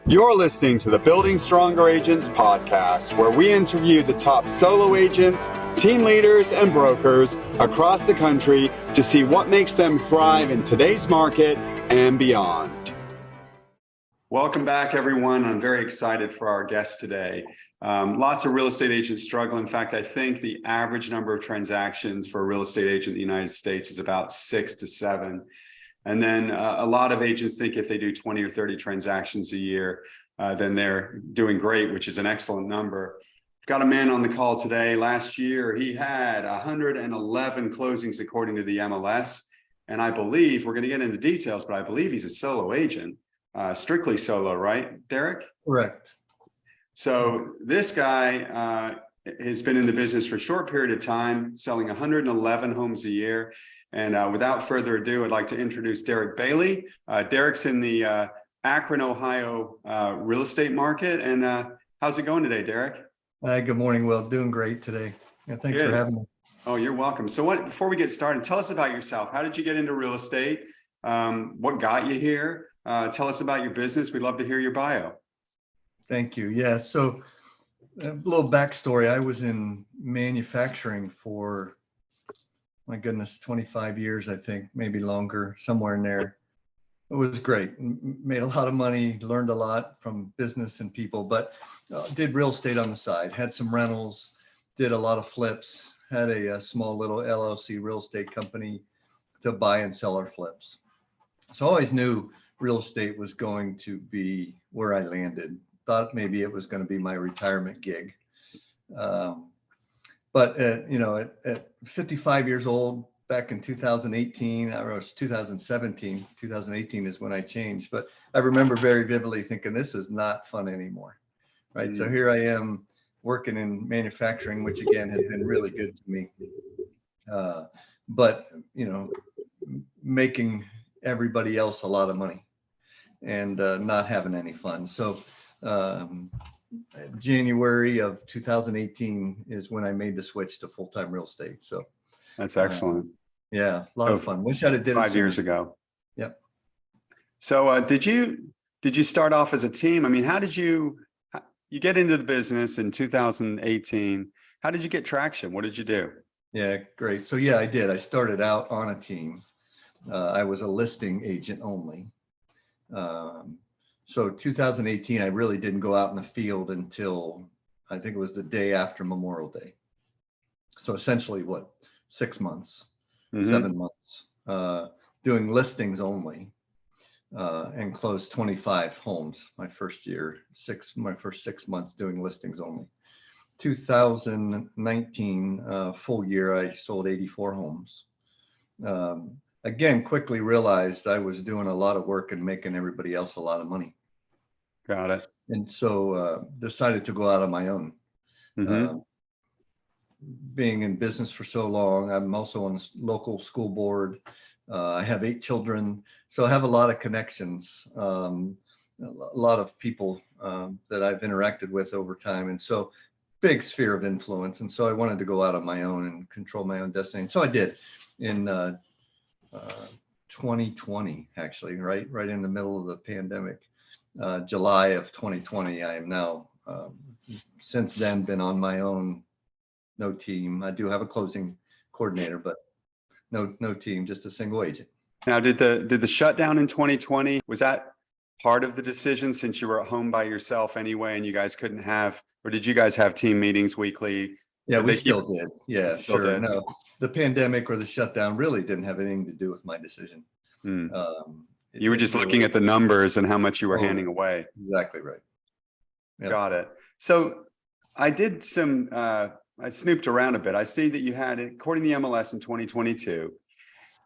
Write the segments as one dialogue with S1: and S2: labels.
S1: You're listening to the Building Stronger Agents podcast, where we interview the top solo agents, team leaders, and brokers across the country to see what makes them thrive in today's market and beyond. Welcome back, everyone. I'm very excited for our guest today. Lots of real estate agents struggle. In fact, I think the average number of transactions for a real estate agent in the United States is about 6 to 7. And then a lot of agents think if they do 20 or 30 transactions a year, then they're doing great, which is an excellent number. I've got a man on the call today. Last year, he had 111 closings according to the MLS. And I believe, we're going to get into details, but I believe he's a solo agent, strictly solo, right, Derrick?
S2: Correct.
S1: So this guy has been in the business for a short period of time, selling 111 homes a year. And without further ado, I'd like to introduce Derrick Bailey. Derrick's in the Akron, Ohio real estate market. And how's it going today, Derrick?
S2: Good morning, Will. Doing great today. Yeah, thanks for having me.
S1: Oh, you're welcome. So before we get started, tell us about yourself. How did you get into real estate? What got you here? Tell us about your business. We'd love to hear your bio.
S2: Thank you. Yeah, so a little backstory. I was in manufacturing for, my goodness, 25 years, I think, maybe longer, somewhere in there. It was great. Made a lot of money, learned a lot from business and people, but did real estate on the side, had some rentals, did a lot of flips, had a small little LLC real estate company to buy and sell our flips. So I always knew real estate was going to be where I landed. Thought maybe it was going to be my retirement gig. But at 55 years old, back in 2018, or 2017, 2018 is when I changed. But I remember very vividly thinking, this is not fun anymore, right? Mm-hmm. So here I am working in manufacturing, which again has been really good to me. But making everybody else a lot of money and not having any fun. So January of 2018 is when I made the switch to full-time real estate. So
S1: that's excellent.
S2: Yeah, a lot of fun. Wish I'd have did
S1: 5 years ago.
S2: Yep.
S1: So did you start off as a team? I mean, how did you get into the business in 2018? How did you get traction? What did you do?
S2: Yeah, great. So yeah, I did. I started out on a team. I was a listing agent only. So 2018, I really didn't go out in the field until I think it was the day after Memorial Day. So essentially 6 months, 7 months, doing listings only, and closed 25 homes my first year, my first 6 months doing listings only. 2019 full year, I sold 84 homes. Again, quickly realized I was doing a lot of work and making everybody else a lot of money.
S1: Got it.
S2: And so decided to go out on my own. Being in business for so long, I'm also on the local school board. I have 8 children, so I have a lot of connections, a lot of people that I've interacted with over time. And so big sphere of influence. And so I wanted to go out on my own and control my own destiny. And so I did in 2020, actually, right in the middle of the pandemic. July of 2020, I am now, since then, been on my own, no team. I do have a closing coordinator, but no team, just a single agent.
S1: Now, did the shutdown in 2020, was that part of the decision since you were at home by yourself anyway, and you guys couldn't have, or did you guys have team meetings weekly?
S2: Yeah, we still did. Yeah, sure. No, the pandemic or the shutdown really didn't have anything to do with my decision.
S1: You were just looking at the numbers and how much you were handing away.
S2: Exactly right.
S1: Yep. Got it. So I did I snooped around a bit. I see that you had, according to the MLS in 2022,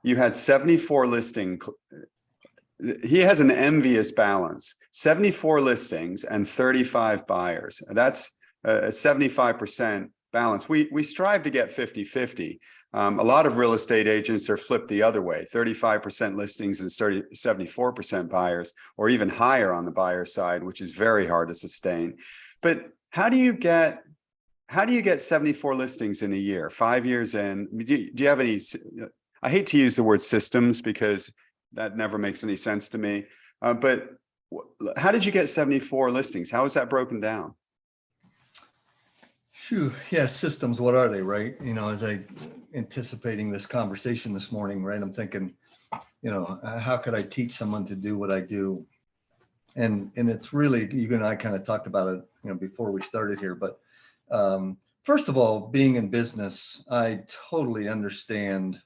S1: you had 74 listing. He has an envious balance, 74 listings and 35 buyers. That's a 75% balance. We strive to get 50-50. A lot of real estate agents are flipped the other way, 35% listings and 74% buyers, or even higher on the buyer side, which is very hard to sustain. But how do you get 74 listings in a year, 5 years in? Do you have any, I hate to use the word systems because that never makes any sense to me, but How did you get 74 listings? How is that broken down?
S2: Phew, yeah, systems, what are they, right? As I anticipating this conversation this morning, right? I'm thinking, how could I teach someone to do what I do? And it's really, you and I kind of talked about it, before we started here, but first of all, being in business, I totally understand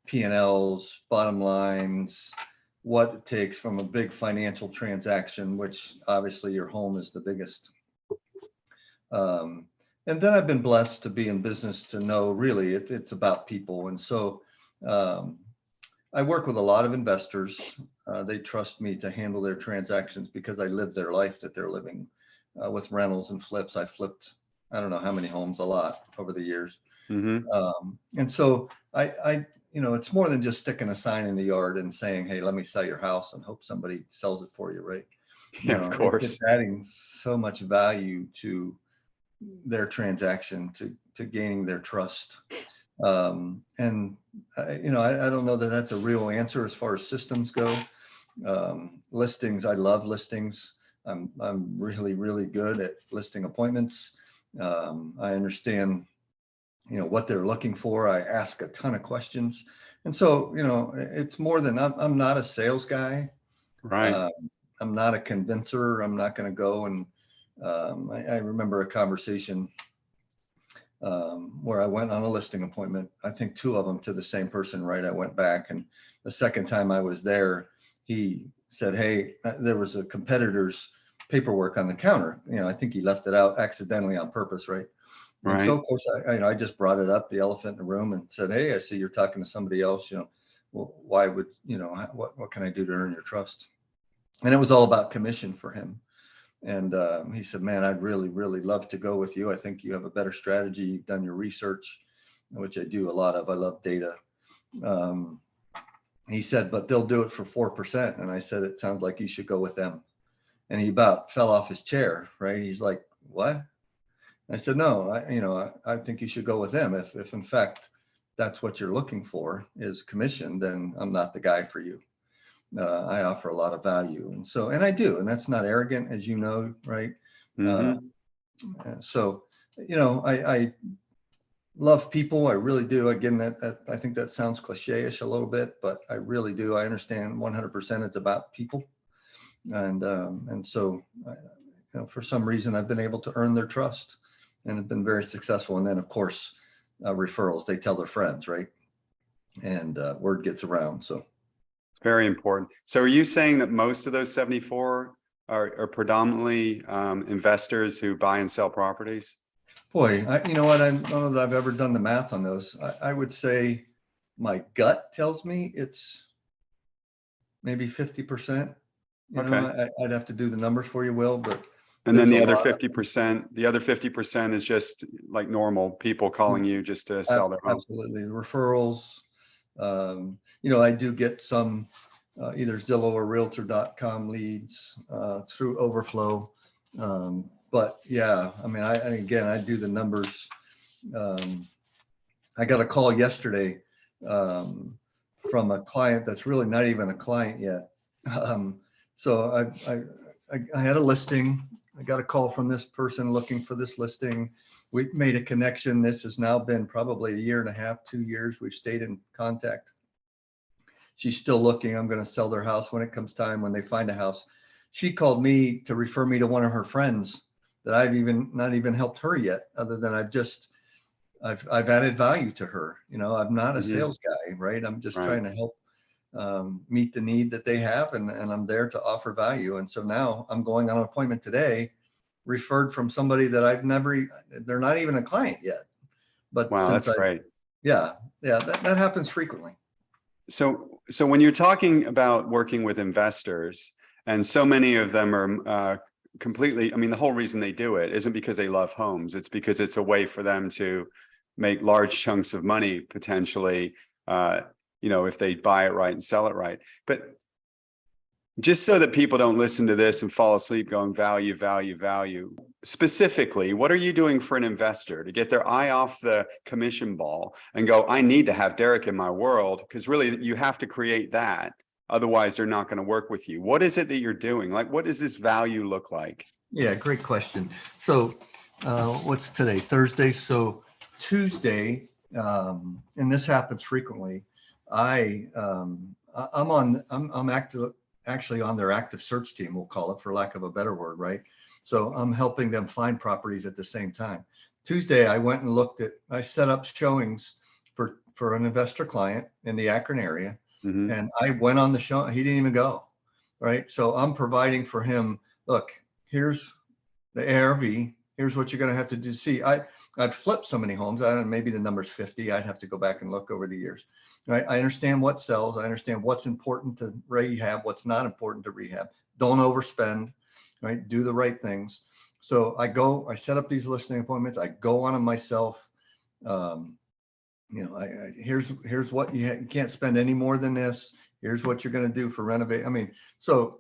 S2: P&Ls, bottom lines, what it takes from a big financial transaction, which obviously your home is the biggest. And then I've been blessed to be in business to know really it's about people. And so I work with a lot of investors. They trust me to handle their transactions because I live their life that they're living with rentals and flips. I flipped, I don't know how many homes, a lot over the years.
S1: Mm-hmm.
S2: And so I, it's more than just sticking a sign in the yard and saying, hey, let me sell your house and hope somebody sells it for you, right?
S1: Yeah, of course.
S2: It's adding so much value to their transaction, to gaining their trust. And I don't know that that's a real answer as far as systems go. Listings, I love listings. I'm really, really good at listing appointments. I understand, what they're looking for. I ask a ton of questions. And so, it's more than, I'm not a sales guy.
S1: Right.
S2: I'm not a convincer. I'm not going to go and I remember a conversation where I went on a listing appointment. I think 2 of them to the same person, right? I went back, and the second time I was there, he said, hey, there was a competitor's paperwork on the counter. I think he left it out accidentally on purpose, right? And so
S1: Right.
S2: of course I just brought it up, the elephant in the room, and said, hey, I see you're talking to somebody else, well, why would, what can I do to earn your trust? And it was all about commission for him. And he said, man, I'd really, really love to go with you. I think you have a better strategy. You've done your research, which I do a lot of. I love data. He said, but they'll do it for 4%. And I said, it sounds like you should go with them. And he about fell off his chair, right? He's like, what? I said, no, I think you should go with them. If in fact, that's what you're looking for is commission, then I'm not the guy for you. I offer a lot of value. And I do, and that's not arrogant, as you know, right?
S1: Mm-hmm.
S2: So, I love people. I really do. Again, that I think that sounds cliche-ish a little bit, but I really do. I understand 100% it's about people. And so, for some reason, I've been able to earn their trust and have been very successful. And then, of course, referrals, they tell their friends, right? And word gets around. So.
S1: Very important. So are you saying that most of those 74 are predominantly investors who buy and sell properties?
S2: Boy, you know what? I don't know that I've ever done the math on those. I would say my gut tells me it's maybe 50%.
S1: Okay.
S2: I'd have to do the numbers for you, Will, but
S1: And then
S2: there's
S1: the
S2: a
S1: other
S2: lot.
S1: 50%, the other 50% is just like normal people calling you just to sell their home.
S2: Absolutely. Referrals. I do get some either Zillow or Realtor.com leads through Overflow. But yeah, I mean, I do the numbers. I got a call yesterday from a client that's really not even a client yet. So I had a listing. I got a call from this person looking for this listing. We made a connection. This has now been probably 1.5 years, 2 years. We've stayed in contact. She's still looking. I'm going to sell their house when it comes time, when they find a house. She called me to refer me to one of her friends that I've not even helped her yet, other than I've added value to her. I'm not a sales guy, right? I'm just trying to help meet the need that they have, and I'm there to offer value. And so now I'm going on an appointment today, referred from somebody that they're not even a client yet. But
S1: Wow, that's great.
S2: Yeah, that happens frequently.
S1: So when you're talking about working with investors, and so many of them are completely, I mean, the whole reason they do it isn't because they love homes. It's because it's a way for them to make large chunks of money potentially, if they buy it right and sell it right. But just so that people don't listen to this and fall asleep going value, value, value, specifically, what are you doing for an investor to get their eye off the commission ball and go, I need to have Derrick in my world? Because really you have to create that Otherwise, they're not going to work with you. What is it that you're doing? Like, what does this value look like?
S2: Yeah, great question. So what's today? Thursday. So Tuesday, and this happens frequently. I'm actually on their active search team, we'll call it, for lack of a better word, right? So I'm helping them find properties at the same time. Tuesday, I set up showings for an investor client in the Akron area.
S1: Mm-hmm.
S2: And I went on the show. He didn't even go, right? So I'm providing for him. Look, here's the ARV. Here's what you're going to have to do. See, I've flipped so many homes. I don't know, maybe the number's 50. I'd have to go back and look over the years. Right? I understand what sells. I understand what's important to rehab, what's not important to rehab. Don't overspend, right? Do the right things. So I set up these listing appointments. I go on them myself. Here's what you can't spend any more than this. Here's what you're going to do for renovate. I mean, so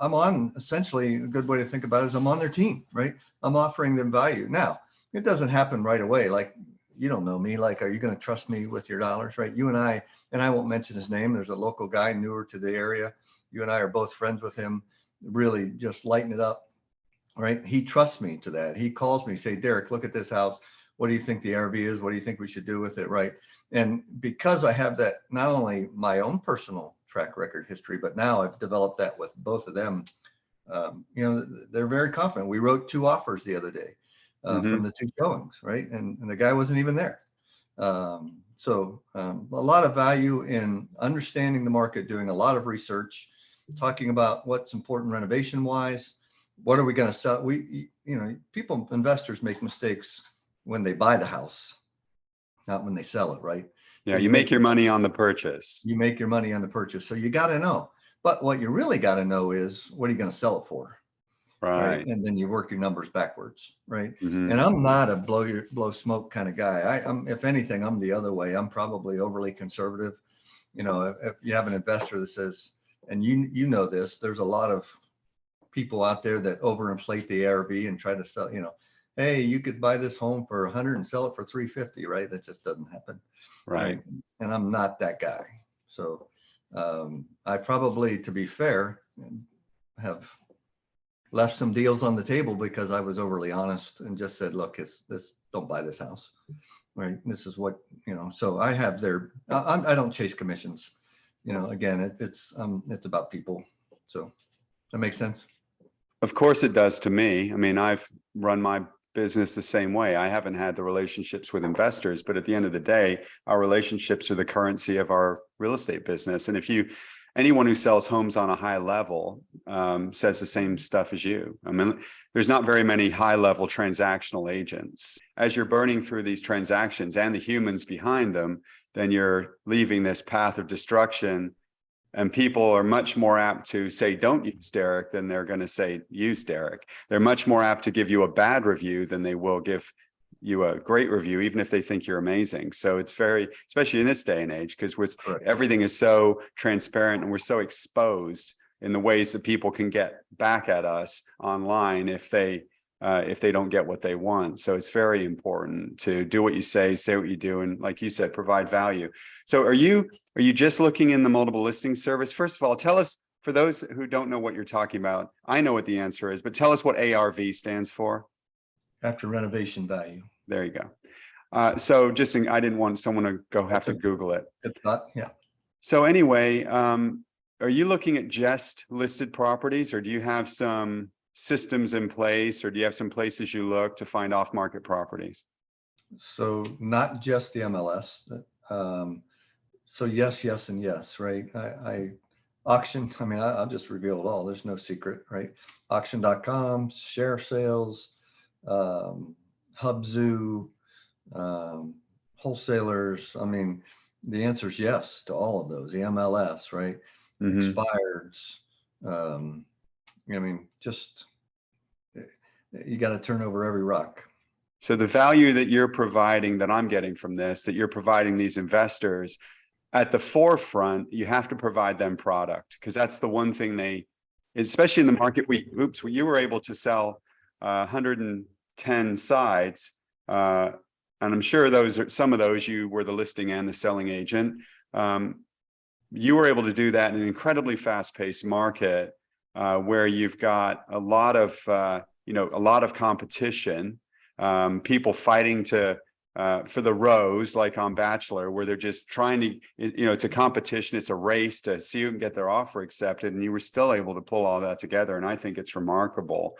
S2: I'm on, essentially, a good way to think about it is I'm on their team, right? I'm offering them value. Now, it doesn't happen right away. Like, you don't know me. Like, are you going to trust me with your dollars, right? You and I won't mention his name. There's a local guy newer to the area. You and I are both friends with him, really just lighting it up, right? He trusts me to that. He calls me, say, Derrick, look at this house. What do you think the ARV is? What do you think we should do with it, right? And because I have that, not only my own personal track record history, but now I've developed that with both of them. They're very confident. We wrote 2 offers the other day from the 2 showings, right? And the guy wasn't even there. So a lot of value in understanding the market, doing a lot of research, talking about what's important renovation wise. What are we going to sell? Investors make mistakes when they buy the house, not when they sell it, right?
S1: Yeah, you make your money on the purchase.
S2: You make your money on the purchase. So you got to know. But what you really got to know is, what are you going to sell it for? Right. And then you work your numbers backwards, right? And I'm not a blow smoke kind of guy. I'm, if anything, I'm the other way. I'm probably overly conservative. If you have an investor that says, and you know this, there's a lot of people out there that overinflate the ARV and try to sell, hey, you could buy this home for 100 and sell it for 350, right? That just doesn't happen. Right. And I'm not that guy. So I probably, to be fair, have left some deals on the table because I was overly honest and just said, look, don't buy this house, right? This is what, so I have I don't chase commissions, again, it's about people. So that makes sense.
S1: Of course it does to me. I mean, I've run my business the same way. I haven't had the relationships with investors, but at the end of the day, our relationships are the currency of our real estate business. And anyone who sells homes on a high level says the same stuff as you. I mean, there's not very many high level transactional agents. As you're burning through these transactions and the humans behind them, then you're leaving this path of destruction. And people are much more apt to say, don't use Derrick, than they're going to say, use Derrick. They're much more apt to give you a bad review than they will give you a great review, even if they think you're amazing. So it's especially in this day and age, because everything is so transparent and we're so exposed in the ways that people can get back at us online if they don't get what they want. So it's very important to do what you say what you do, and like you said, provide value. So are you just looking in the multiple listing service? First of all, tell us, for those who don't know what you're talking about, I know what the answer is, but tell us what ARV stands for.
S2: After renovation value.
S1: There you go. So I didn't want someone to have to Google it.
S2: It's not, yeah.
S1: So anyway, are you looking at just listed properties, or do you have some systems in place, or do you have some places you look to find off-market properties?
S2: So not just the MLS. So yes, and yes, right? I auction, I mean, I'll just reveal it all. There's no secret, right? Auction.com, share sales, Hubzoo, wholesalers. I mean, the answer is yes to all of those. The MLS, right? Expireds. I mean, just, you got to turn over every rock.
S1: So the value that you're providing, that I'm getting from this, that you're providing these investors, at the forefront, you have to provide them product, because that's the one thing especially in the market, you were able to sell 110 sides. And I'm sure some of those you were the listing and the selling agent. you were able to do that in an incredibly fast-paced market where you've got a lot of competition, people fighting for the rose, like on Bachelor, where they're just trying to, it's a competition, it's a race to see who can get their offer accepted, and you were still able to pull all that together, and I think it's remarkable.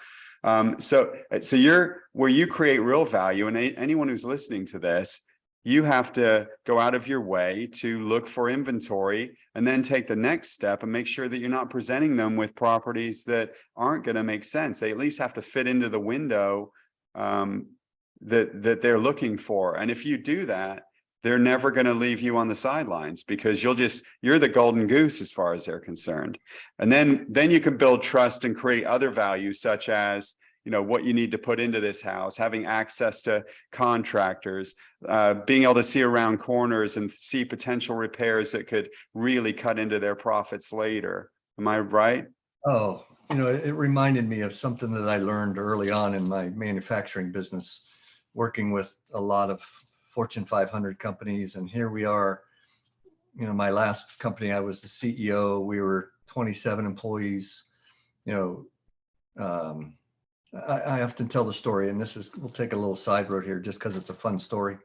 S1: So you're where you create real value, and anyone who's listening to this, you have to go out of your way to look for inventory and then take the next step and make sure that you're not presenting them with properties that aren't going to make sense. They at least have to fit into the window that they're looking for. And if you do that, they're never going to leave you on the sidelines, because you're the golden goose as far as they're concerned. And then you can build trust and create other values, such as, what you need to put into this house, having access to contractors, being able to see around corners and see potential repairs that could really cut into their profits later. Am I right?
S2: Oh, it reminded me of something that I learned early on in my manufacturing business, working with a lot of Fortune 500 companies. And here we are, my last company, I was the CEO. We were 27 employees. I often tell the story, and we'll take a little side road here just because it's a fun story.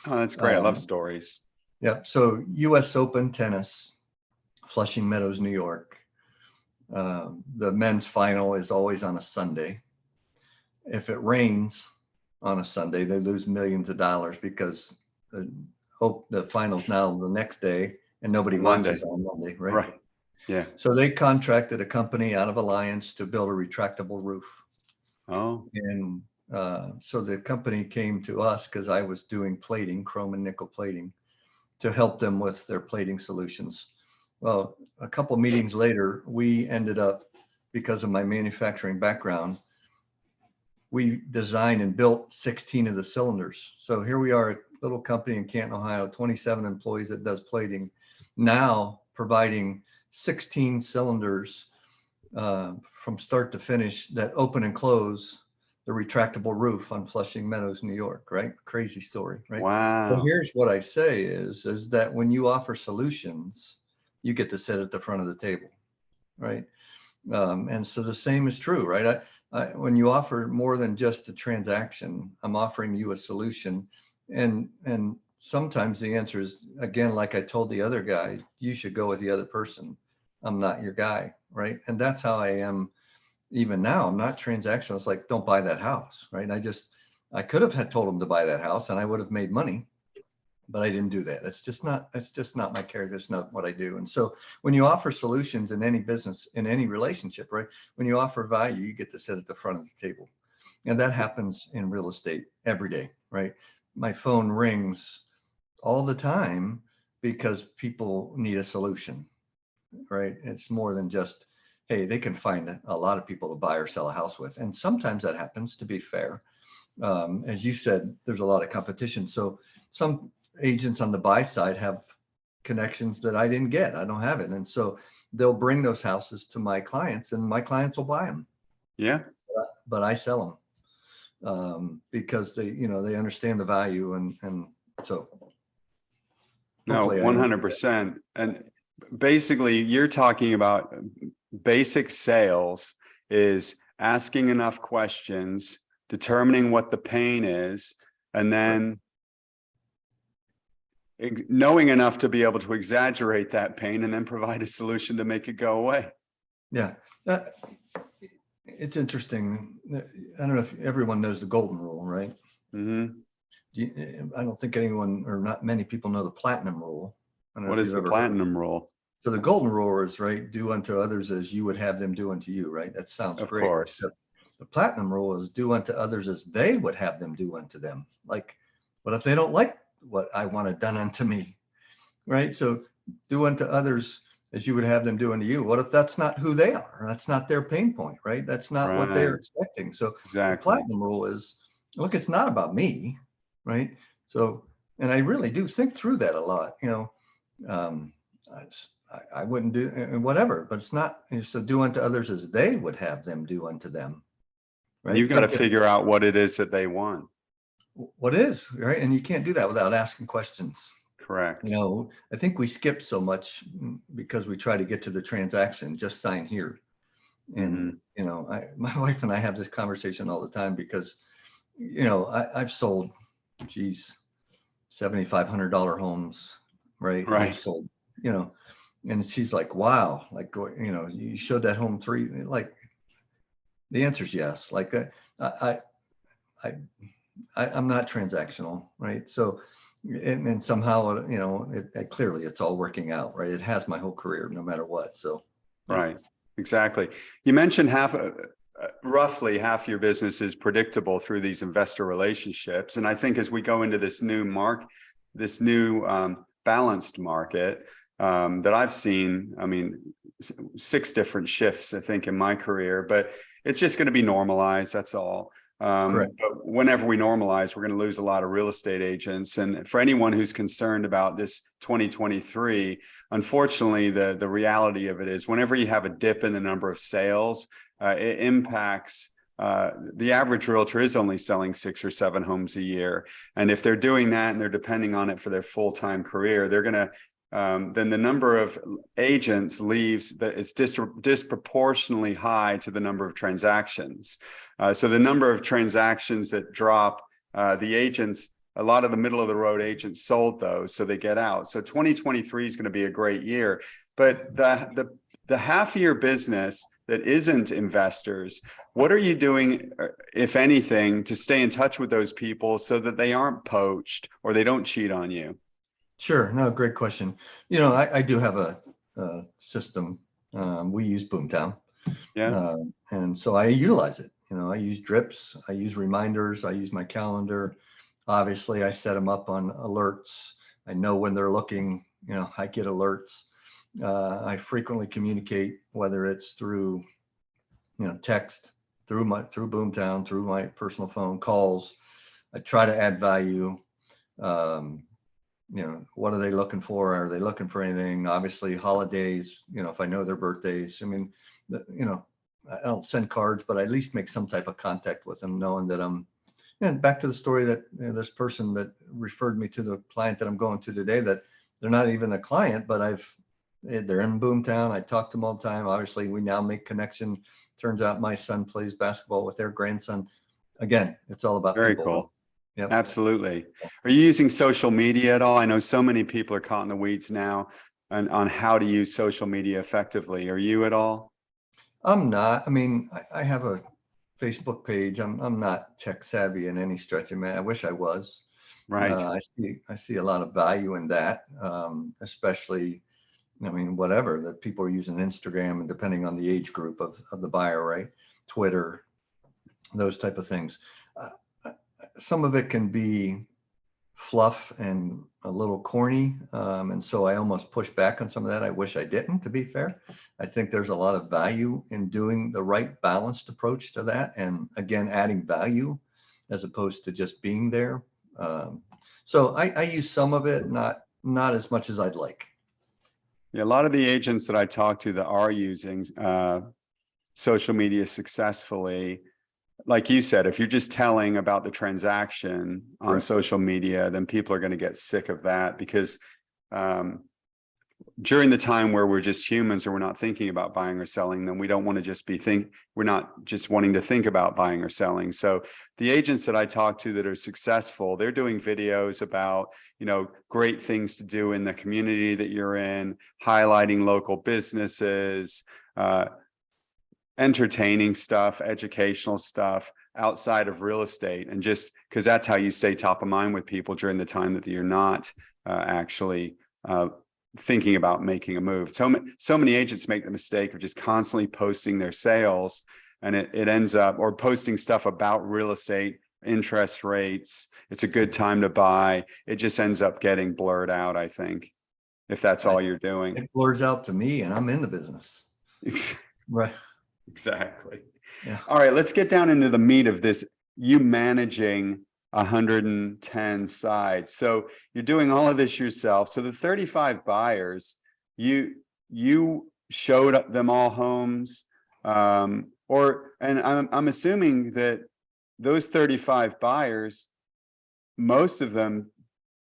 S1: Oh, that's great. I love stories.
S2: Yeah. So US Open tennis, Flushing Meadows, New York. The men's final is always on a Sunday. If it rains on a Sunday, they lose millions of dollars, because the finals now the next day, and nobody watches on Monday, right?
S1: Right. Yeah.
S2: So they contracted a company out of Alliance to build a retractable roof.
S1: Oh.
S2: And so the company came to us, because I was doing plating, chrome and nickel plating, to help them with their plating solutions. Well, a couple meetings later, we ended up, because of my manufacturing background, we designed and built 16 of the cylinders. So here we are, a little company in Canton, Ohio, 27 employees that does plating, now providing 16 cylinders from start to finish that open and close the retractable roof on Flushing Meadows, New York, right? Crazy story, right?
S1: Wow.
S2: But here's what I say is that when you offer solutions, you get to sit at the front of the table, right? And so the same is true, right? When you offer more than just a transaction, I'm offering you a solution. And sometimes the answer is, again, like I told the other guy, you should go with the other person. I'm not your guy, right? And that's how I am even now. I'm not transactional. It's like, don't buy that house, right? I could have told him to buy that house and I would have made money, but I didn't do that. That's just not my character. That's not what I do. And so when you offer solutions in any business, in any relationship, right? When you offer value, you get to sit at the front of the table. And that happens in real estate every day, right? My phone rings all the time because people need a solution, right? It's more than just, hey, they can find a lot of people to buy or sell a house with. And sometimes that happens, to be fair. As you said, there's a lot of competition. So some agents on the buy side have connections that I didn't get. I don't have it. And so they'll bring those houses to my clients and my clients will buy them. Yeah. But I sell them because they understand the value. And so.
S1: No, 100%. And basically you're talking about basic sales is asking enough questions, determining what the pain is, and then knowing enough to be able to exaggerate that pain and then provide a solution to make it go away.
S2: Yeah. It's interesting. I don't know if everyone knows the golden rule, right?
S1: Mm-hmm.
S2: I don't think anyone, or not many people, know the platinum rule.
S1: What is the platinum rule?
S2: So the golden rule is, right, do unto others as you would have them do unto you, right? That sounds great. Of course. The platinum rule is do unto others as they would have them do unto them. Like, what if they don't like what I want it done unto me, right? So do unto others as you would have them do unto you. What if that's not who they are? That's not their pain point, right? That's not what they're expecting. So the platinum rule is, look, it's not about me, right? So, and I really do think through that a lot, I wouldn't do whatever, but it's not. So do unto others as they would have them do unto them. Right?
S1: You've got to figure out what it is that they want.
S2: What is, right? And you can't do that without asking questions.
S1: Correct.
S2: I think we skip so much because we try to get to the transaction, just sign here. And, my wife and I have this conversation all the time because, I've sold, geez, $7,500 homes, right?
S1: Right.
S2: I've sold, and she's like, wow, like, you showed that home like, the answer is yes. Like, I, I, I'm not transactional, right? So, and somehow, clearly it's all working out, right? It has my whole career, no matter what. So, yeah.
S1: Right. Exactly. You mentioned roughly half your business is predictable through these investor relationships. And I think as we go into this new balanced market that I've seen, I mean, 6 different shifts, I think, in my career, but it's just going to be normalized. That's all.
S2: Correct.
S1: But whenever we normalize, we're going to lose a lot of real estate agents. And for anyone who's concerned about this 2023, unfortunately, the reality of it is whenever you have a dip in the number of sales, it impacts the average realtor is only selling 6 or 7 homes a year. And if they're doing that and they're depending on it for their full-time career, they're going to then the number of agents leaves that is disproportionately high to the number of transactions. So the number of transactions that drop, the agents, a lot of the middle of the road agents sold those, so they get out. So 2023 is going to be a great year. But the half of your business that isn't investors, what are you doing, if anything, to stay in touch with those people so that they aren't poached or they don't cheat on you?
S2: Sure. No, great question. I do have a system. We use Boomtown.
S1: Yeah.
S2: And so I utilize it. I use drips, I use reminders, I use my calendar. Obviously, I set them up on alerts. I know when they're looking, I get alerts. I frequently communicate, whether it's through, text, through Boomtown, through my personal phone calls. I try to add value. What are they looking for? Are they looking for anything? Obviously, holidays, if I know their birthdays, I mean, I don't send cards, but I at least make some type of contact with them, knowing that and back to the story that this person that referred me to the client that I'm going to today, that they're not even a client, but they're in Boomtown. I talk to them all the time. Obviously, we now make connection. Turns out my son plays basketball with their grandson. Again, it's all about
S1: Very
S2: people.
S1: cool.
S2: Yep.
S1: Absolutely. Are you using social media at all? I know so many people are caught in the weeds now on how to use social media effectively. Are you at all?
S2: I'm not. I mean, I have a Facebook page. I'm not tech savvy in any stretch. I mean, I wish I was.
S1: Right.
S2: I see a lot of value in that, especially, whatever that people are using Instagram, and depending on the age group of the buyer, right? Twitter, those type of things. Some of it can be fluff and a little corny. And so I almost push back on some of that. I wish I didn't, to be fair. I think there's a lot of value in doing the right balanced approach to that. And again, adding value as opposed to just being there. So I use some of it, not as much as I'd like.
S1: Yeah, a lot of the agents that I talk to that are using social media successfully, like you said, if you're just telling about the transaction on social media, then people are going to get sick of that, because during the time where we're just humans or we're not thinking about buying or selling, then we don't want to just we're not just wanting to think about buying or selling. So the agents that I talk to that are successful, they're doing videos about, great things to do in the community that you're in, highlighting local businesses, entertaining stuff, educational stuff outside of real estate, and just because that's how you stay top of mind with people during the time that you're not actually thinking about making a move. So many agents make the mistake of just constantly posting their sales, and it ends up, or posting stuff about real estate, interest rates, it's a good time to buy. It just ends up getting blurred out, I think, if that's all you're doing.
S2: It blurs out to me, and I'm in the business. Right.
S1: Exactly.
S2: Yeah.
S1: All right, let's get down into the meat of this. You managing 110 sites. So you're doing all of this yourself. So the 35 buyers, you showed them all homes, and I'm assuming that those 35 buyers, most of them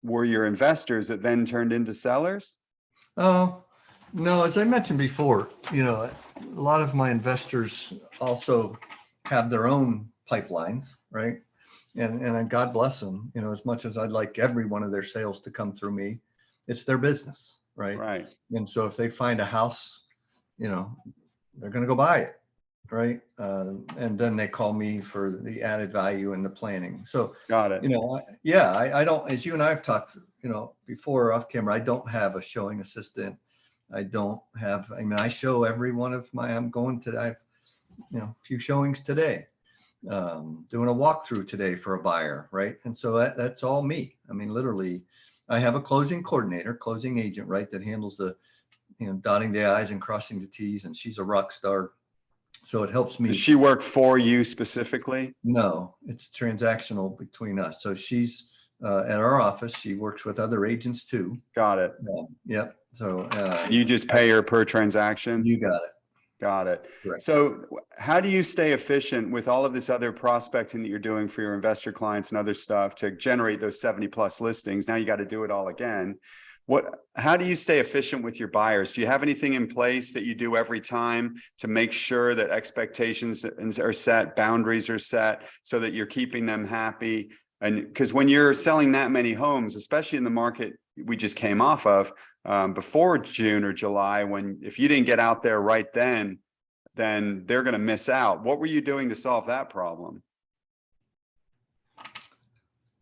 S1: were your investors that then turned into sellers?
S2: Oh, no, as I mentioned before, a lot of my investors also have their own pipelines, right? And God bless them, as much as I'd like every one of their sales to come through me, it's their business, right?
S1: Right.
S2: And so if they find a house, they're going to go buy it, right? And then they call me for the added value and the planning. So,
S1: Got it.
S2: I don't, as you and I have talked, before off camera, I don't have a showing assistant. I don't have, I show every one of I have, a few showings today, doing a walkthrough today for a buyer, right? And so that's all me. Literally, I have a closing coordinator, closing agent, right, that handles the, dotting the I's and crossing the T's, and she's a rock star. So it helps me.
S1: Does she work for you specifically?
S2: No, it's transactional between us. So she's at our office. She works with other agents too.
S1: Got it.
S2: Yep. So
S1: You just pay her per transaction?
S2: You got it.
S1: Got it.
S2: Correct.
S1: So how do you stay efficient with all of this other prospecting that you're doing for your investor clients and other stuff to generate those 70 plus listings? Now you got to do it all again. How do you stay efficient with your buyers? Do you have anything in place that you do every time to make sure that expectations are set, boundaries are set, so that you're keeping them happy? And because when you're selling that many homes, especially in the market we just came off of before June or July, if you didn't get out there right then they're going to miss out. What were you doing to solve that problem?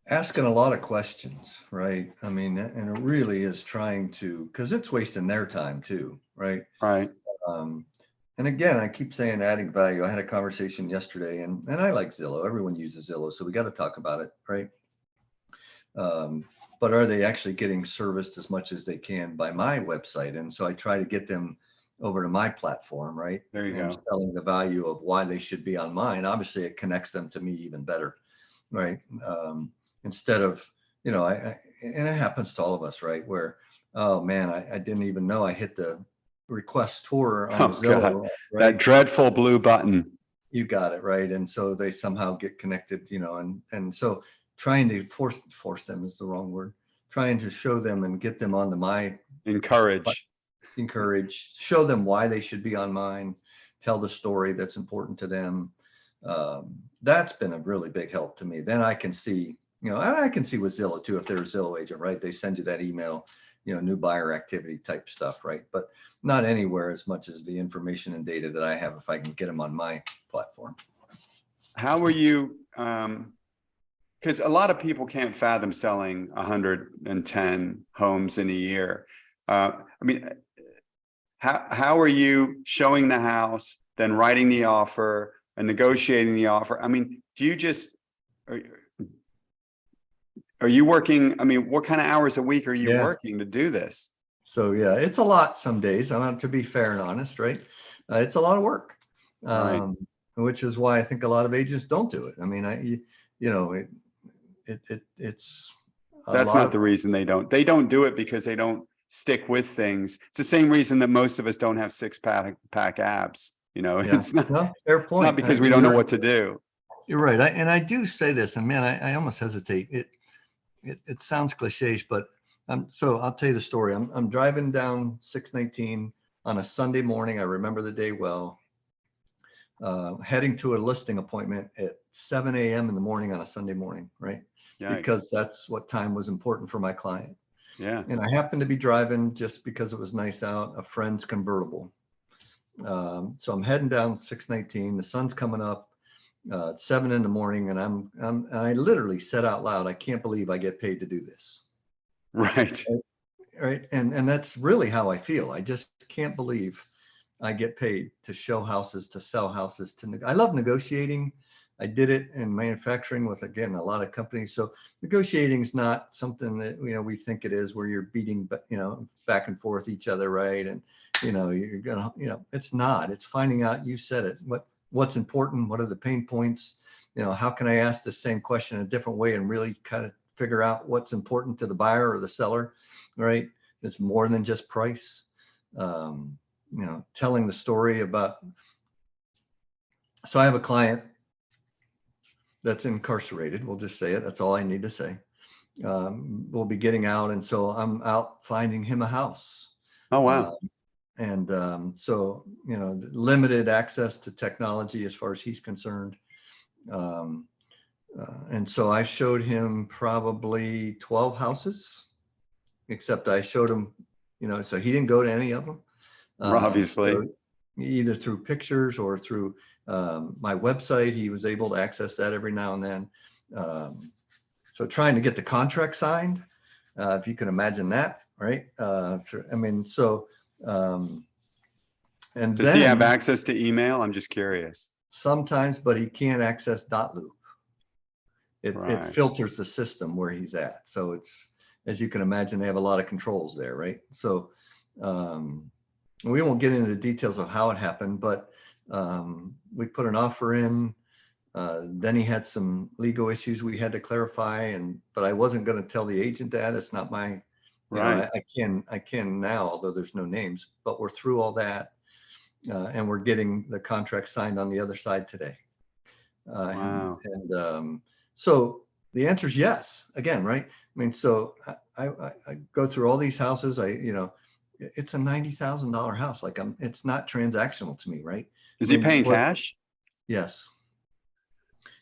S2: Asking a lot of questions, right? And it really is trying to, because it's wasting their time too, right?
S1: Right.
S2: And again, I keep saying adding value. I had a conversation yesterday, and I like Zillow. Everyone uses Zillow, so we got to talk about it, right? But are they actually getting serviced as much as they can by my website? And so I try to get them over to my platform, right?
S1: There you
S2: and
S1: go.
S2: Telling the value of why they should be on mine. Obviously, it connects them to me even better, right? Instead of, and it happens to all of us, right? Where, oh man, I didn't even know I hit the request tour on Zillow.
S1: God.
S2: Right?
S1: That dreadful blue button.
S2: You got it, right? And so they somehow get connected, and so trying to force them is the wrong word. Trying to show them and get them onto my
S1: encourage,
S2: show them why they should be on mine, tell the story that's important to them. That's been a really big help to me. Then I can see, and I can see with Zillow too, if they're a Zillow agent, right? They send you that email, new buyer activity type stuff, right? But not anywhere as much as the information and data that I have if I can get them on my platform.
S1: How were you, because a lot of people can't fathom selling 110 homes in a year. How are you showing the house, then writing the offer and negotiating the offer? Do you just, are you working? What kind of hours a week are you working to do this?
S2: So yeah, it's a lot some days. I want to be fair and honest, right? It's a lot of work,
S1: right.
S2: Which is why I think a lot of agents don't do it. It's
S1: that's not the reason they don't. They don't do it because they don't stick with things. It's the same reason that most of us don't have six-pack abs. It's not
S2: fair point.
S1: Not because we don't know what to do.
S2: You're right. I do say this, and man, I almost hesitate. It sounds cliché, but so I'll tell you the story. I'm driving down 619 on a Sunday morning. I remember the day well. Heading to a listing appointment at 7 a.m. in the morning on a Sunday morning, right? Yikes. Because that's what time was important for my client.
S1: Yeah.
S2: And I happened to be driving just because it was nice out, a friend's convertible. So I'm heading down 619. The sun's coming up. 7 in the morning, and I literally said out loud, I can't believe I get paid to do this.
S1: Right.
S2: Right. And that's really how I feel. I just can't believe I get paid to show houses, to sell houses, I love negotiating. I did it in manufacturing with, again, a lot of companies. So negotiating is not something that, we think it is, where you're beating, back and forth each other. Right. And, you're going to, it's not, it's finding out, you said it, what's important, what are the pain points, how can I ask the same question a different way and really kind of figure out what's important to the buyer or the seller, right? It's more than just price. Telling the story about, so I have a client that's incarcerated. We'll just say it. That's all I need to say. will be getting out. And so I'm out finding him a house.
S1: Oh,
S2: Uh,
S1: wow.
S2: and so, limited access to technology as far as he's concerned. Um, and so I showed him probably 12 houses, except I showed him, so he didn't go to any of them.
S1: Obviously.
S2: So either through pictures or through my website, he was able to access that every now and then. So trying to get the contract signed, if you can imagine that, right? And
S1: Does he have
S2: then
S1: access to email? I'm just curious.
S2: sometimes, but he can't access .loop. It
S1: Right.
S2: filters the system where he's at. So it's, as you can imagine, they have a lot of controls there, right? So we won't get into the details of how it happened, but we put an offer in. Then he had some legal issues we had to clarify, but I wasn't going to tell the agent that. It's not my,
S1: Right.
S2: I can now, although there's no names, but we're through all that. And we're getting the contract signed on the other side today.
S1: Wow.
S2: So the answer is yes, again, right? I mean, so I go through all these houses. It's a $90,000 house. Like it's not transactional to me, right?
S1: Is
S2: I
S1: he
S2: mean,
S1: paying cash?
S2: Yes.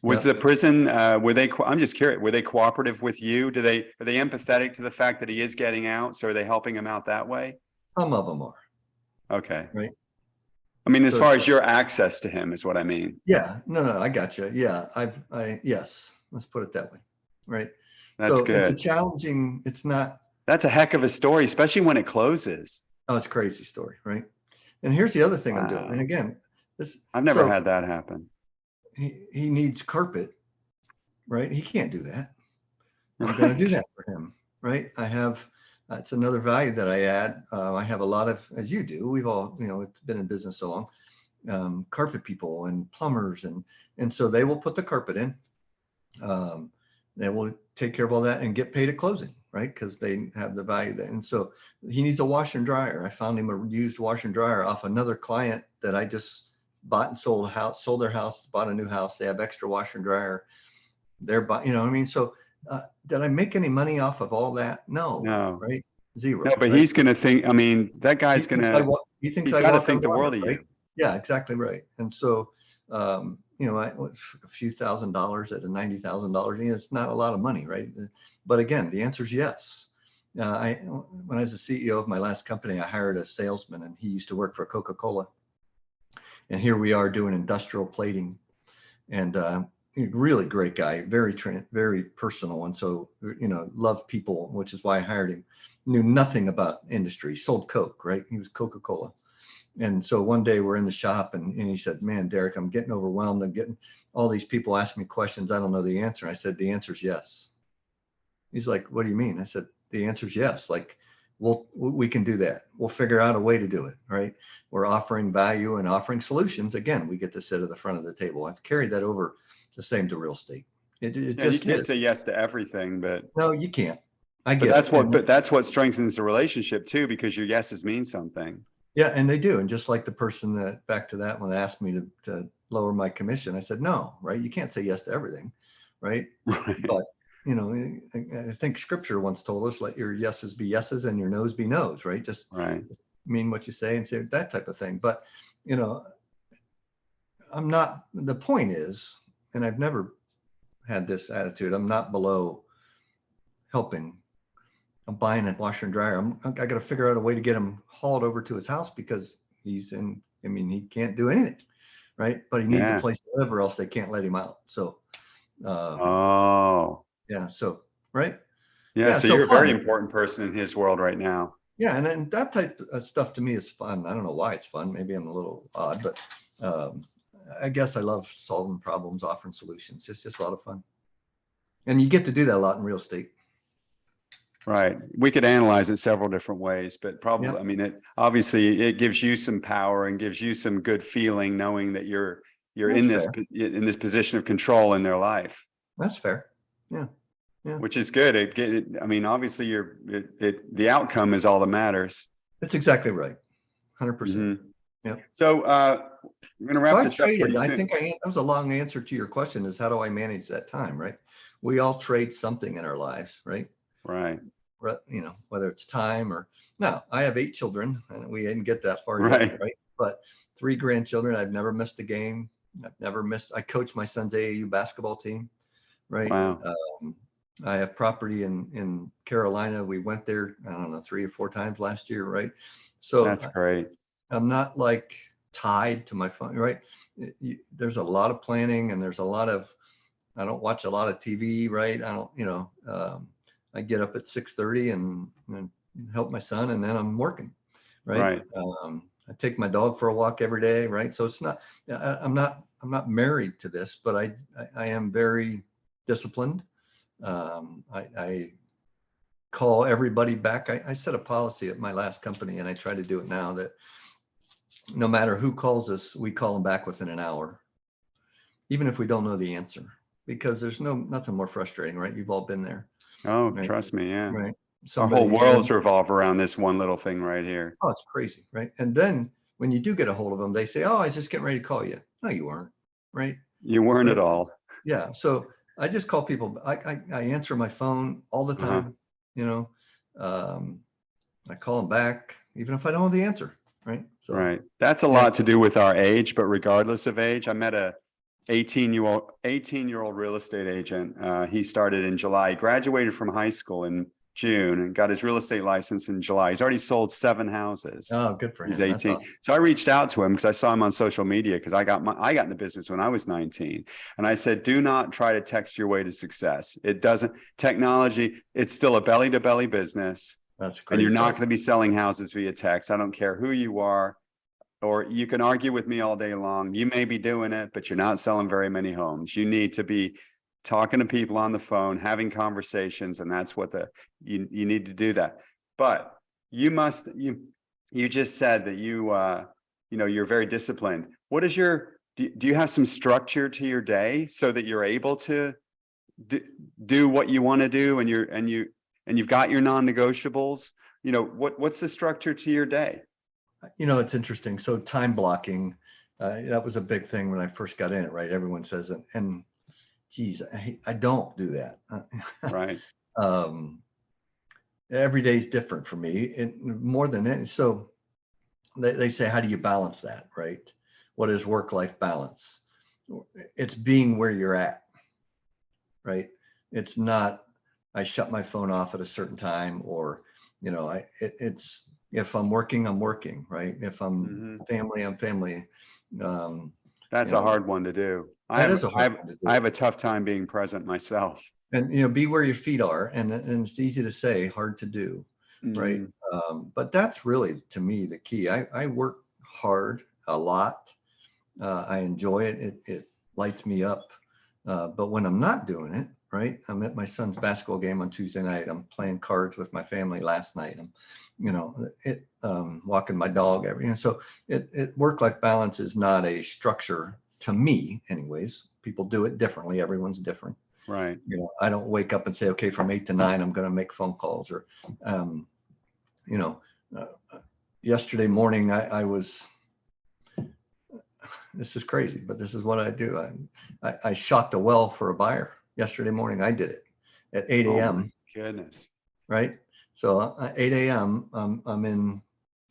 S1: Was
S2: Yeah.
S1: the prison, I'm just curious, were they cooperative with you? Are they empathetic to the fact that he is getting out? So are they helping him out that way?
S2: Some of them are,
S1: Okay.
S2: right?
S1: I mean, as
S2: So
S1: far as your access to him is what I mean.
S2: yeah, no, I got you. Yeah, yes, let's put it that way, right?
S1: That's
S2: So it's a
S1: good.
S2: challenging, it's not,
S1: That's a heck of a story, especially when it closes.
S2: oh, it's a crazy story, right? And here's the other thing I'm doing. And
S1: Wow.
S2: again,
S1: I've never had that happen.
S2: he needs carpet, right? He can't do that. I'm going to do that for him, right? I have, it's another value that I add. I have a lot of, as you do, we've all, it's been in business so long, carpet people and plumbers. And so they will put the carpet in. They will take care of all that and get paid at closing, right? Because they have the value there. And so he needs a washer and dryer. I found him a used washer and dryer off another client that I just bought and sold their house, bought a new house. They have extra washer and dryer. They're buying, what I mean? So did I make any money off of all that? No,
S1: No,
S2: right? Zero,
S1: no, but
S2: right?
S1: he's going to think, I mean, that guy's going to,
S2: He thinks
S1: he's
S2: I
S1: got to
S2: walk on
S1: think the
S2: water,
S1: world of
S2: right?
S1: you.
S2: Yeah, exactly right. And so, a few $1,000s at a $90,000, it's not a lot of money, right? But again, the answer is yes. When I was the CEO of my last company, I hired a salesman, and he used to work for Coca-Cola. And here we are doing industrial plating, and really great guy, very personal, and so loved people, which is why I hired him. Knew nothing about industry, sold Coke, right? He was Coca-Cola. And so one day we're in the shop, and he said, "Man, Derrick, I'm getting overwhelmed. I'm getting all these people asking me questions. I don't know the answer." I said, "The answer is yes." He's like, "What do you mean?" I said, "The answer is yes. Like, we can do that. We'll figure out a way to do it, right? We're offering value and offering solutions. Again, we get to sit at the front of the table." I've carried that over the same to real estate. It
S1: Yeah, you
S2: just
S1: can't say
S2: is.
S1: yes to everything, but
S2: No, you can't. I get it.
S1: that's what strengthens the relationship too, because your yeses mean something.
S2: Yeah, and they do. And just like the person that, back to that, when they asked me to lower my commission, I said, no, right? You can't say yes to everything, right?
S1: Right.
S2: But, I think scripture once told us, let your yeses be yeses and your noes be noes, right? Just
S1: Right.
S2: mean what you say and say that type of thing. But, the point is, and I've never had this attitude, I'm not below helping. I'm buying a washer and dryer. I got to figure out a way to get him hauled over to his house because he can't do anything, right? But he needs a
S1: Yeah.
S2: place to live, or else they can't let him out. So,
S1: Oh,
S2: yeah. So, right.
S1: yeah.
S2: Yeah.
S1: So
S2: So
S1: you're a very
S2: fun.
S1: important person in his world right now.
S2: Yeah. And then that type of stuff to me is fun. I don't know why it's fun. Maybe I'm a little odd, but I guess I love solving problems, offering solutions. It's just a lot of fun. And you get to do that a lot in real estate.
S1: Right. We could analyze it several different ways, but probably,
S2: Yeah.
S1: I mean, it gives you some power and gives you some good feeling knowing that you're in
S2: That's fair.
S1: this position of control in their life.
S2: That's fair. Yeah. Yeah.
S1: Which is good. I mean, obviously the outcome is all that matters.
S2: That's exactly right. 100%.
S1: Mm-hmm.
S2: Yeah.
S1: So we're going to wrap this up pretty
S2: I
S1: soon.
S2: think that was a long answer to your question, is how do I manage that time, right? we all trade something in our lives, right?
S1: Right.
S2: You know, whether it's time or now. I have 8 children, and we didn't get that far
S1: Right.
S2: yet, right? But 3 grandchildren. I've never missed a game. I've never missed. I coach my son's AAU basketball team, right?
S1: Wow.
S2: I have property in Carolina. We went there, I don't know, 3 or 4 times last year, right? So
S1: That's great.
S2: I'm not like tied to my phone, right? There's a lot of planning, and there's a lot of, I don't watch a lot of TV, right? I don't, you know, I get up at 6:30 and help my son, and then I'm working, right?
S1: Right.
S2: I take my dog for a walk every day, right? So it's not, I'm not married to this, but I am very disciplined. I call everybody back. I set a policy at my last company, and I try to do it now, that no matter who calls us, we call them back within an hour, even if we don't know the answer, because there's nothing more frustrating, right? You've all been there.
S1: Oh,
S2: Right.
S1: trust me. Yeah.
S2: Right.
S1: Our whole
S2: Somebody,
S1: worlds revolve around this one little thing right here.
S2: oh, it's crazy, right? And then when you do get a hold of them, they say, "Oh, I was just getting ready to call you." No, you weren't, right?
S1: You weren't
S2: Right.
S1: at all.
S2: Yeah. So I just call people. I answer my phone all the time. You know, I call them back even if I don't know the answer, right? So
S1: Right. That's a
S2: yeah.
S1: lot to do with our age, but regardless of age, I met a 18-year-old real estate agent. He started in July. He graduated from high school in June and got his real estate license in July. He's already sold 7 houses.
S2: Oh, good for
S1: He's
S2: him. That's
S1: 18.
S2: awesome.
S1: So I reached out to him because I saw him on social media, because I got in the business when I was 19. And I said, do not try to text your way to success. It doesn't, technology, it's still a belly to belly business.
S2: That's great.
S1: And you're not going to be selling houses via text. I don't care who you are, or you can argue with me all day long. You may be doing it, but you're not selling very many homes. You need to be talking to people on the phone, having conversations, and that's what you need to do that. But you just said that you're very disciplined. What is do you have some structure to your day so that you're able to do what you want to do, and you've got your non-negotiables? What's the structure to your day?
S2: It's interesting. So time blocking, that was a big thing when I first got in it, right? Everyone says it, and geez, I don't do that.
S1: Right.
S2: Every day is different for me, more than any. So they say, how do you balance that, right? What is work-life balance? It's being where you're at, right? It's not, I shut my phone off at a certain time, or, it's, if I'm working, I'm working, right? If I'm family, I'm family.
S1: That's a hard one to do.
S2: That is a hard one to do.
S1: I have a tough time being present myself.
S2: And be where your feet are, and it's easy to say, hard to do, right? But that's really, to me, the key. I work hard a lot. I enjoy it. It lights me up. But when I'm not doing it, right? I'm at my son's basketball game on Tuesday night. I'm playing cards with my family last night. I'm walking my dog so work-life balance is not a structure to me anyways. People do it differently. Everyone's different.
S1: Right.
S2: I don't wake up and say, okay, from 8 to 9, I'm going to make phone calls, or, yesterday morning, I was, this is crazy, but this is what I do. I shocked a well for a buyer yesterday morning. I did it at 8 a.m.
S1: Oh my goodness.
S2: Right. So at 8 a.m. I'm in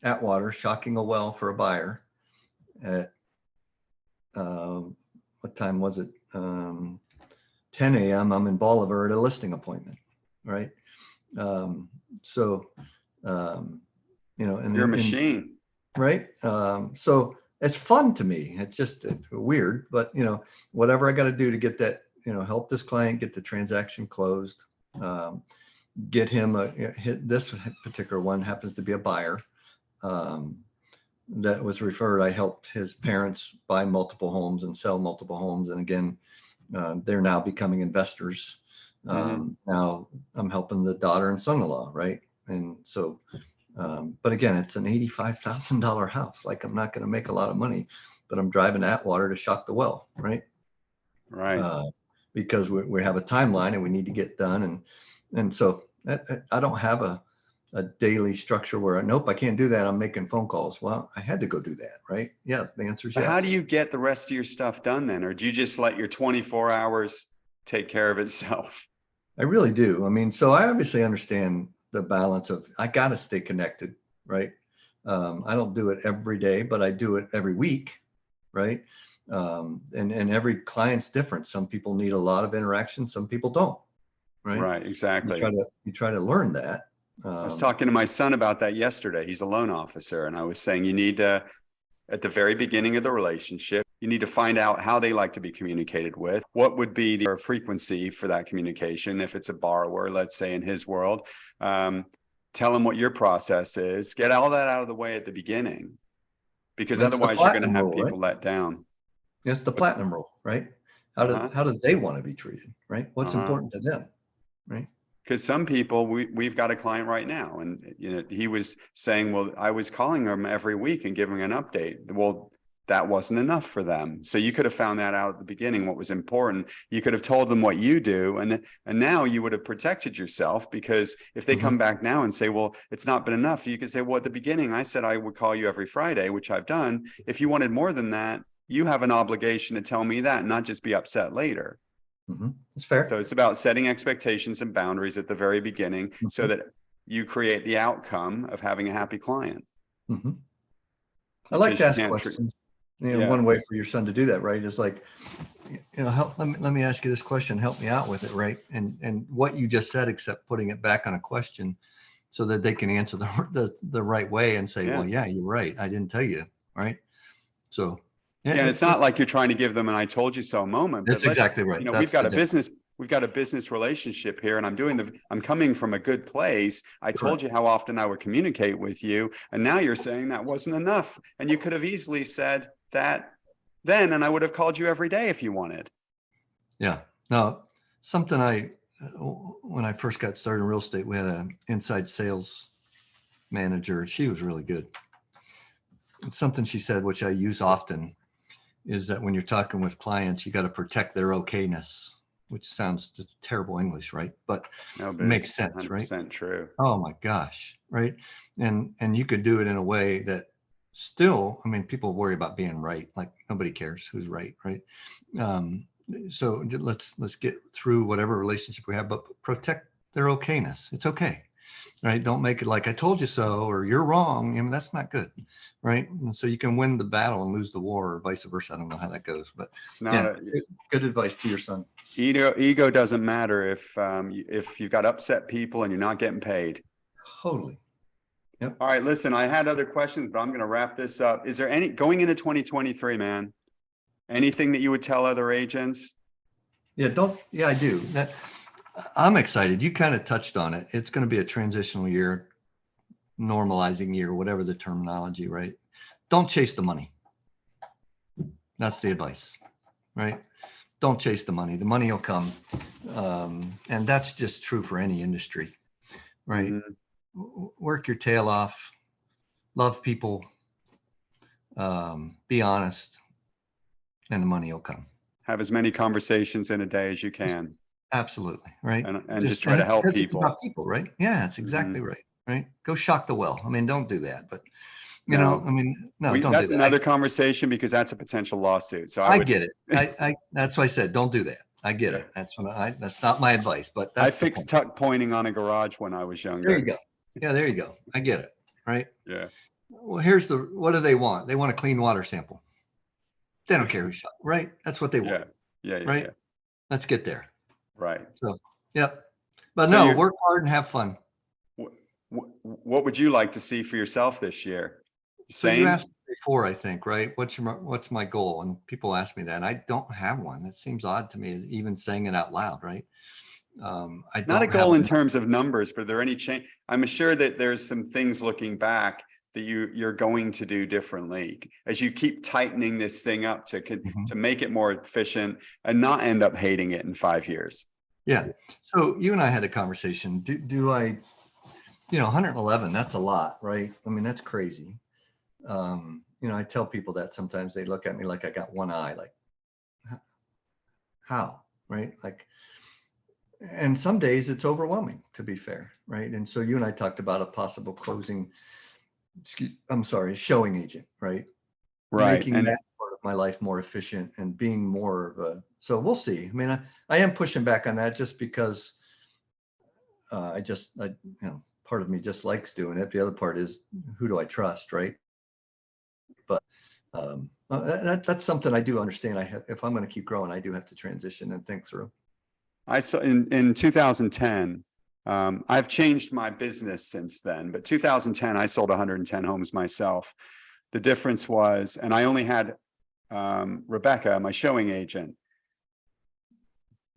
S2: Atwater shocking a well for a buyer at, what time was it? 10 a.m. I'm in Bolivar at a listing appointment. Right. And
S1: You're a machine.
S2: Right. So it's fun to me. It's weird, but whatever I got to do to get that, help this client get the transaction closed, get him this particular one happens to be a buyer that was referred. I helped his parents buy multiple homes and sell multiple homes. And again, they're now becoming investors. Now I'm helping the daughter and son-in-law. Right. And so, but again, it's an $85,000 house. Like, I'm not going to make a lot of money, but I'm driving to Atwater to shock the well. Right.
S1: Right.
S2: Because we have a timeline and we need to get done. And so I don't have a daily structure where I can't do that. I'm making phone calls. Well, I had to go do that. Right. Yeah. The answer is yes.
S1: How do you get the rest of your stuff done then? Or do you just let your 24 hours take care of itself.
S2: I really do. I mean, so I obviously understand the balance of, I got to stay connected, right? I don't do it every day, but I do it every week, right? And every client's different. Some people need a lot of interaction, some people don't, right?
S1: Right, exactly.
S2: You try to learn that.
S1: I was talking to my son about that yesterday. He's a loan officer, and I was saying you need to, at the very beginning of the relationship, you need to find out how they like to be communicated with. What would be the frequency for that communication? If it's a borrower, let's say in his world, tell him what your process is. Get all that out of the way at the beginning, because
S2: That's
S1: otherwise you're going to have people let down.
S2: It's the platinum rule, right? How do they want to be treated, right? What's important to them, right?
S1: Because some people, we've got a client right now, and he was saying, well, I was calling them every week and giving an update. Well, that wasn't enough for them. So you could have found that out at the beginning, what was important. You could have told them what you do, and now you would have protected yourself, because if they come back now and say, well, it's not been enough, you could say, well, at the beginning, I said I would call you every Friday, which I've done. If you wanted more than that, you have an obligation to tell me that, and not just be upset later.
S2: That's fair.
S1: So it's about setting expectations and boundaries at the very beginning, so that you create the outcome of having a happy client.
S2: I like to ask questions. One way for your son to do that, right, is like, let me ask you this question, help me out with it, right? And what you just said, except putting it back on a question so that they can answer the right way and say, well, yeah, you're right, I didn't tell you, right? So
S1: and it's not like you're trying to give them an "I told you so" moment.
S2: That's exactly right.
S1: We've got a business relationship here, and I'm coming from a good place. I told you how often I would communicate with you, and now you're saying that wasn't enough. And you could have easily said that then, and I would have called you every day if you wanted.
S2: Yeah. Now, something when I first got started in real estate, we had an inside sales manager. She was really good. It's something she said, which I use often, is that when you're talking with clients, you got to protect their okayness, which sounds just terrible English, right? But it makes sense, 100% right?
S1: 100% true.
S2: Oh my gosh, right? And you could do it in a way that still, I mean, people worry about being right. Like nobody cares who's right, right? So let's get through whatever relationship we have, but protect their okayness. It's okay. Right? Don't make it like I told you so, or you're wrong. I mean, that's not good. Right. And so you can win the battle and lose the war, or vice versa. I don't know how that goes, but
S1: it's not
S2: good advice to your son.
S1: Ego doesn't matter if you've got upset people and you're not getting paid.
S2: Totally. Yep.
S1: All right. Listen, I had other questions, but I'm going to wrap this up. Is there any going into 2023, man, anything that you would tell other agents?
S2: Yeah, I do. I'm excited. You kind of touched on it. It's going to be a transitional year, normalizing year, whatever the terminology, right? Don't chase the money. That's the advice, right? Don't chase the money. The money will come. And that's just true for any industry, right? Work your tail off, love people, be honest, and the money will come.
S1: Have as many conversations in a day as you can.
S2: Absolutely. Right.
S1: And just try to help people.
S2: It's about people, right? Yeah, that's exactly right. Right. Go shock the well. I mean, don't do that, but don't do
S1: that's
S2: that.
S1: another conversation, because that's a potential lawsuit. So
S2: I get it. That's why I said, don't do that. I get it. That's that's not my advice, but
S1: I fixed tuck pointing on a garage when I was younger.
S2: There you go. Yeah, there you go. I get it. Right.
S1: Yeah.
S2: Well, what do they want? They want a clean water sample. They don't care who shot, right? That's what they want.
S1: Yeah.
S2: Right. Let's get there.
S1: Right.
S2: So, yep. But so work hard and have fun.
S1: What would you like to see for yourself this year?
S2: So you asked before, I think, right? What's my goal? And people ask me that, and I don't have one. That seems odd to me, even saying it out loud, right?
S1: Not a goal in terms of numbers, but are there any change? I'm sure that there's some things looking back that you're going to do differently as you keep tightening this thing up to make it more efficient and not end up hating it in 5 years.
S2: Yeah. So you and I had a conversation. Do I, 111, that's a lot, right? I mean, that's crazy. I tell people that sometimes they look at me like I got one eye, like how, right? Like, and some days it's overwhelming, to be fair, right? And so you and I talked about a possible showing agent, right?
S1: Right.
S2: Making that part of my life more efficient and being more of a, so we'll see. I mean, I am pushing back on that just because part of me just likes doing it. The other part is, who do I trust, right? But that's something I do understand. If I'm going to keep growing, I do have to transition and think through.
S1: I saw in 2010, I've changed my business since then, but 2010, I sold 110 homes myself. The difference was, and I only had Rebecca, my showing agent.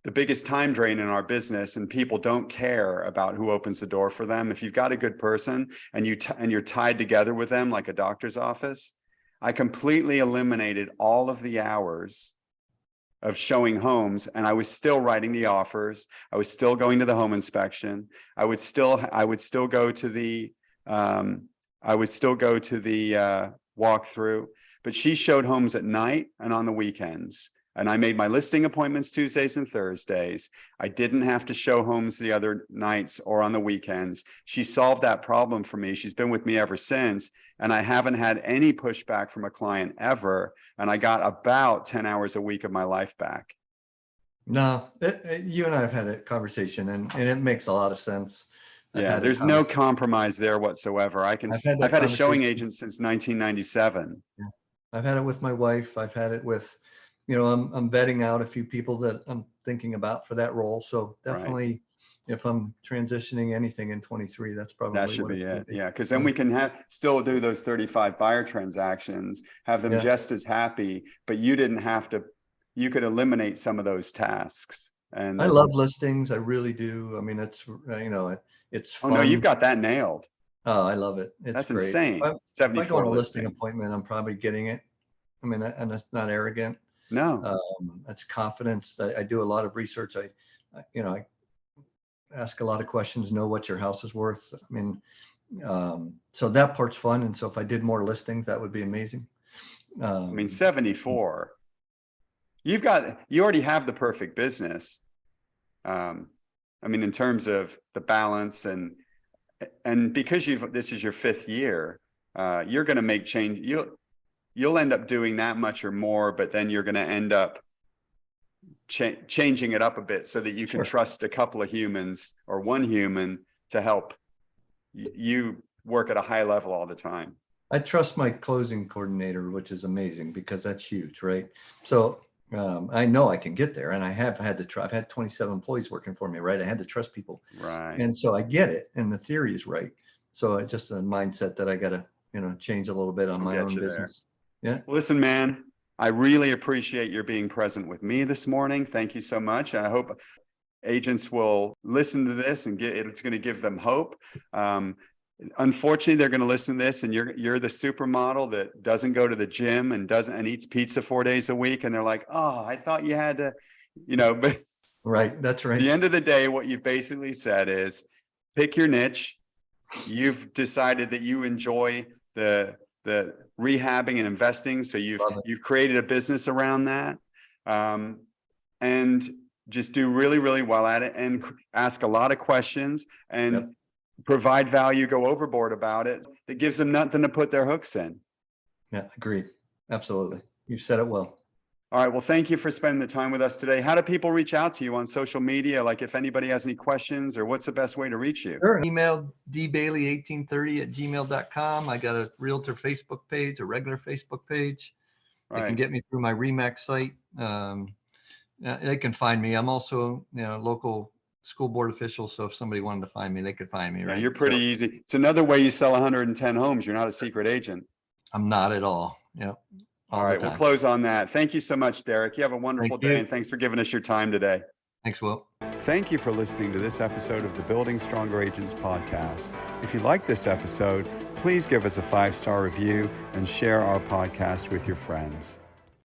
S1: The biggest time drain in our business, and people don't care about who opens the door for them. If you've got a good person and you're tied together with them like a doctor's office, I completely eliminated all of the hours of showing homes, and I was still writing the offers. I was still going to the home inspection. I would still go to the walkthrough, but she showed homes at night and on the weekends. And I made my listing appointments Tuesdays and Thursdays. I didn't have to show homes the other nights or on the weekends. She solved that problem for me. She's been with me ever since. And I haven't had any pushback from a client ever. And I got about 10 hours a week of my life back.
S2: No, you and I have had a conversation, and it makes a lot of sense.
S1: Yeah, there's no compromise there whatsoever. I've had a showing agent since 1997.
S2: Yeah. I've had it with my wife. I've had it with, I'm vetting out a few people that I'm thinking about for that role. So definitely, if I'm transitioning anything in 23, that's probably
S1: that should be it. Yeah, because then we can still do those 35 buyer transactions, have them just as happy, but you didn't have to. You could eliminate some of those tasks. And
S2: I love listings. I really do. I mean, it's fun.
S1: Oh no, you've got that nailed.
S2: Oh, I love it. That's great.
S1: Insane.
S2: If
S1: 74
S2: I go on a
S1: listings.
S2: listing appointment, I'm probably getting it. I mean, and it's not arrogant.
S1: No,
S2: that's confidence. That I do a lot of research. I ask a lot of questions, know what your house is worth. I mean, so that part's fun. And so if I did more listings, that would be amazing.
S1: I mean, 74. You already have the perfect business. I mean, in terms of the balance and because this is your 5th year, you're going to make change. You'll end up doing that much or more, but then you're going to end up changing it up a bit so that you can trust a couple of humans or one human to help you work at a high level all the time.
S2: I trust my closing coordinator, which is amazing because that's huge, right? So I know I can get there, and I have had to try. I've had 27 employees working for me, right? I had to trust people,
S1: right?
S2: And so I get it, and the theory is right. So it's just a mindset that I got to, change a little bit on my own business. Yeah.
S1: Listen, man, I really appreciate your being present with me this morning. Thank you so much. I hope agents will listen to this and it's going to give them hope. Unfortunately, they're going to listen to this, and you're the supermodel that doesn't go to the gym and eats pizza 4 days a week, and they're like, oh, I thought you had to, but
S2: right. That's right.
S1: At the end of the day, what you've basically said is pick your niche. You've decided that you enjoy the rehabbing and investing, so you've created a business around that, and just do really, really well at it, and ask a lot of questions and provide value, go overboard about it. That gives them nothing to put their hooks in.
S2: Yeah, agreed. Absolutely. You said it well.
S1: All right. Well, thank you for spending the time with us today. How do people reach out to you on social media? Like if anybody has any questions, or what's the best way to reach you?
S2: Sure. Email dbailey1830@gmail.com. I got a realtor Facebook page, a regular Facebook page. Right. They can get me through my RE/MAX site. They can find me. I'm also, local school board official. So if somebody wanted to find me, they could find me. Right.
S1: Yeah, you're pretty easy. It's another way you sell 110 homes. You're not a secret agent.
S2: I'm not at all. Yep.
S1: All right, we'll close on that. Thank you so much, Derrick. You have a wonderful day, and thanks for giving us your time today.
S2: Thanks, Will.
S1: Thank you for listening to this episode of the Building Stronger Agents podcast. If you like this episode, please give us a 5-star review and share our podcast with your friends.